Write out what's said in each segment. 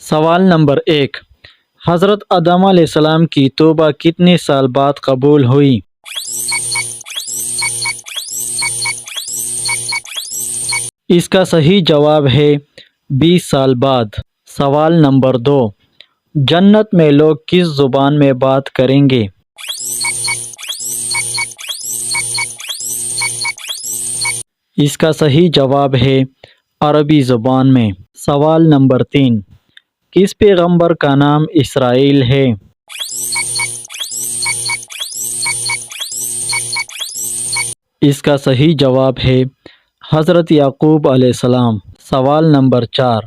سوال نمبر 1، حضرت آدم علیہ السلام کی توبہ کتنے سال بعد قبول ہوئی؟ اس کا صحیح جواب ہے 20 سال بعد۔ سوال نمبر 2، جنت میں لوگ کس زبان میں بات کریں گے؟ اس کا صحیح جواب ہے عربی زبان میں۔ سوال نمبر 3، کس پیغمبر کا نام اسرائیل ہے؟ اس کا صحیح جواب ہے حضرت یعقوب علیہ السلام۔ سوال نمبر 4،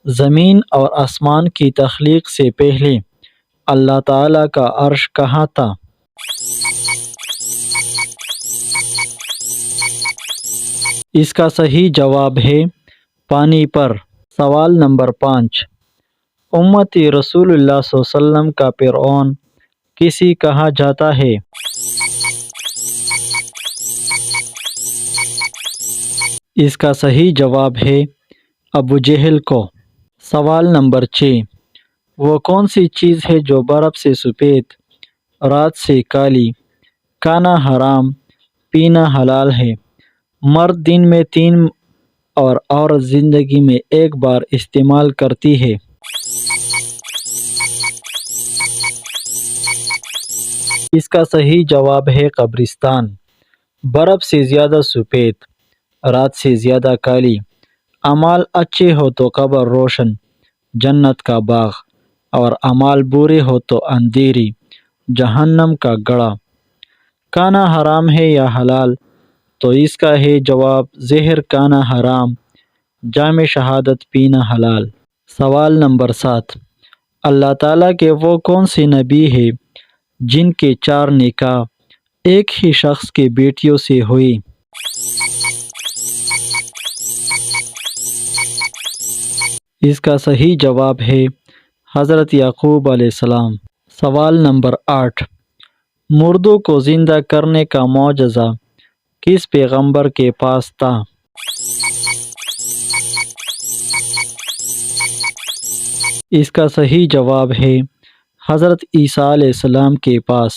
زمین اور آسمان کی تخلیق سے پہلے اللہ تعالیٰ کا عرش کہاں تھا؟ اس کا صحیح جواب ہے پانی پر۔ سوال نمبر 5، امتی رسول اللہ صلی اللہ علیہ وسلم کا فرعون کسی کہا جاتا ہے؟ اس کا صحیح جواب ہے ابو جہل کو۔ سوال نمبر 6، وہ کون سی چیز ہے جو برف سے سفید، رات سے کالی، کھانا حرام، پینا حلال ہے، مرد دن میں 3 اور عورت زندگی میں 1 بار استعمال کرتی ہے؟ اس کا صحیح جواب ہے قبرستان۔ برف سے زیادہ سفید، رات سے زیادہ کالی، اعمال اچھے ہو تو قبر روشن، جنت کا باغ، اور اعمال برے ہو تو اندھیری، جہنم کا گڑھا۔ کھانا حرام ہے یا حلال؟ تو اس کا ہے جواب زہر کھانا حرام، جام شہادت پینا حلال۔ سوال نمبر 7، اللہ تعالیٰ کے وہ کون سے نبی ہیں جن کے 4 نکاح ایک ہی شخص کے بیٹیوں سے ہوئی؟ اس کا صحیح جواب ہے حضرت یعقوب علیہ السلام۔ سوال نمبر 8، مردوں کو زندہ کرنے کا معجزہ کس پیغمبر کے پاس تھا؟ اس کا صحیح جواب ہے حضرت عیسیٰ علیہ السلام کے پاس۔